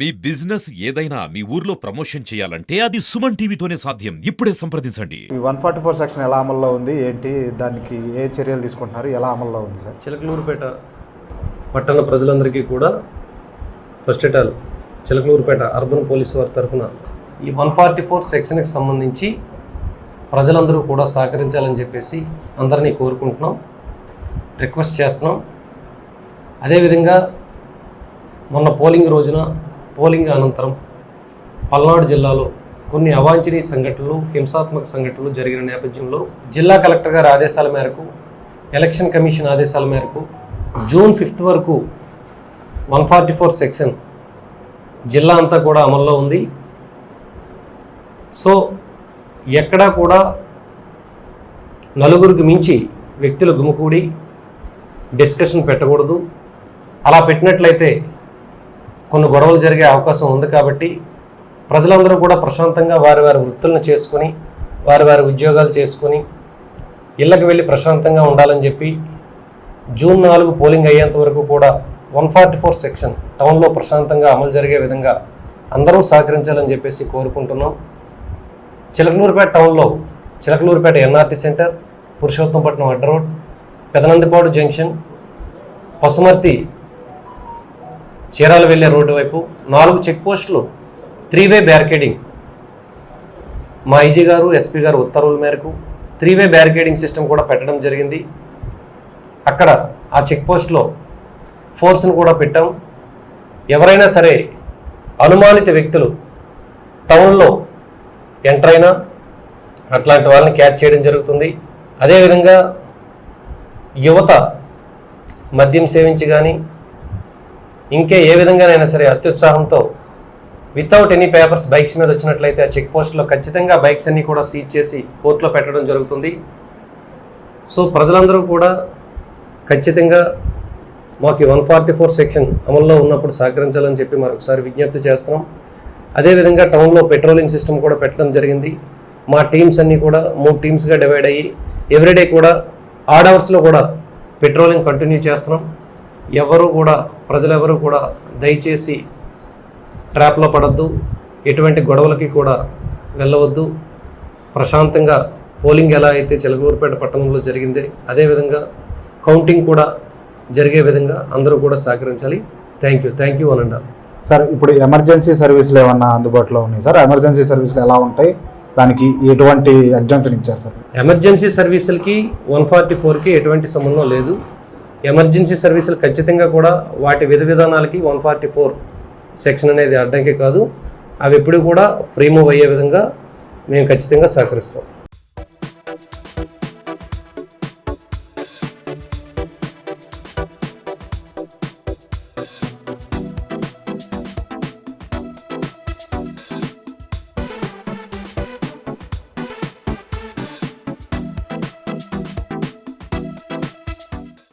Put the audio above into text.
మీ business ఏదైనా మీ ఊర్లో promotion చేయాలంటే అది సుమన్ టీవీతోనే సాధ్యం. ఇప్పుడే సంప్రదించండి. ఈ 144 సెక్షన్ ఎలా అమల్లో ఉంది, ఏంటి, దానికి ఏ చర్యలు తీసుకుంటున్నారు, ఎలా అమల్లో ఉంది సార్? చిలకలూరుపేట పట్టణ ప్రజలందరికీ కూడా first of all Chilakaluripet urban police వారి తరఫున ఈ 144 సెక్షన్కి సంబంధించి ప్రజలందరూ కూడా సహకరించాలని చెప్పేసి అందరినీ కోరుకుంటున్నాం, రిక్వెస్ట్ చేస్తున్నాం. అదేవిధంగా మొన్న పోలింగ్ రోజున పోలింగ్ అనంతరం పల్నాడు జిల్లాలో కొన్ని అవాంఛనీయ సంఘటనలు, హింసాత్మక సంఘటనలు జరిగిన నేపథ్యంలో జిల్లా కలెక్టర్ గారి ఆదేశాల మేరకు, ఎలక్షన్ కమిషన్ ఆదేశాల మేరకు జూన్ 5 వరకు 144 సెక్షన్ జిల్లా అంతా కూడా అమల్లో ఉంది. సో ఎక్కడా కూడా నలుగురికి మించి వ్యక్తులు గుమికూడి డిస్కషన్ పెట్టకూడదు. అలా పెట్టినట్లయితే కొన్ని గొడవలు జరిగే అవకాశం ఉంది. కాబట్టి ప్రజలందరూ కూడా ప్రశాంతంగా వారి వారి వృత్తులను చేసుకొని, వారి వారి ఉద్యోగాలు చేసుకొని ఇళ్ళకి వెళ్ళి ప్రశాంతంగా ఉండాలని చెప్పి జూన్ 4 పోలింగ్ అయ్యేంత వరకు కూడా 144 సెక్షన్ టౌన్లో ప్రశాంతంగా అమలు జరిగే విధంగా అందరూ సహకరించాలని చెప్పేసి కోరుకుంటున్నాం. చిలకలూరుపేట టౌన్లో చిలకలూరుపేట ఎన్ఆర్టీ సెంటర్, పురుషోత్తంపట్నం అడ్డ రోడ్, పెదనందిపాడు జంక్షన్, పసుమర్తి చీరాల వెళ్ళే రోడ్డు వైపు 4 చెక్ పోస్టులు 3-వే బ్యారికేడింగ్ మా ఐజీ గారు, ఎస్పీ గారు ఉత్తర్వుల మేరకు 3-వే బ్యారికేడింగ్ సిస్టమ్ కూడా పెట్టడం జరిగింది. అక్కడ ఆ చెక్ పోస్ట్లో ఫోర్స్ని కూడా పెట్టాం. ఎవరైనా సరే అనుమానిత వ్యక్తులు టౌన్లో ఎంటర్ అయినా అట్లాంటి వాళ్ళని క్యాచ్ చేయడం జరుగుతుంది. అదేవిధంగా యువత మద్యం సేవించి కానీ ఇంకే ఏ విధంగానైనా సరే అత్యుత్సాహంతో వితౌట్ ఎనీ పేపర్స్ బైక్స్ మీద వచ్చినట్లయితే ఆ చెక్ పోస్ట్లో ఖచ్చితంగా బైక్స్ అన్నీ కూడా సీజ్ చేసి కోర్టులో పెట్టడం జరుగుతుంది. సో ప్రజలందరూ కూడా ఖచ్చితంగా మాకు 144 సెక్షన్ అమల్లో ఉన్నప్పుడు సహకరించాలని చెప్పి మరొకసారి విజ్ఞప్తి చేస్తున్నాం. అదేవిధంగా టౌన్లో పెట్రోలింగ్ సిస్టమ్ కూడా పెట్టడం జరిగింది. మా టీమ్స్ అన్నీ కూడా 3 టీమ్స్గా డివైడ్ అయ్యి ఎవ్రీడే కూడా ఆడ్ అవర్స్లో కూడా పెట్రోలింగ్ కంటిన్యూ చేస్తున్నాం. ప్రజలెవరూ కూడా దయచేసి ట్రాప్లో పడద్దు, ఎటువంటి గొడవలకి కూడా వెళ్ళవద్దు. ప్రశాంతంగా పోలింగ్ ఎలా అయితే చిలకలూరుపేట పట్టణంలో జరిగిందే అదేవిధంగా కౌంటింగ్ కూడా జరిగే విధంగా అందరూ కూడా సహకరించాలి. థ్యాంక్ యూ అనండి. సార్, ఇప్పుడు ఎమర్జెన్సీ సర్వీసులు ఏమన్నా అందుబాటులో ఉన్నాయి సార్? ఎమర్జెన్సీ సర్వీసులు ఎలా ఉంటాయి, దానికి ఎటువంటి ఎగ్జామ్షన్ ఇచ్చారు సార్? ఎమర్జెన్సీ సర్వీసులకి 144కి ఎటువంటి సంబంధం లేదు. ఎమర్జెన్సీ సర్వీసులు ఖచ్చితంగా కూడా వాటి విధానాలకి 144 సెక్షన్ అనేది అడ్డంకి కాదు. అవి ఎప్పుడు కూడా ఫ్రీ మూవ్ అయ్యే విధంగా మేము ఖచ్చితంగా సహకరిస్తాం.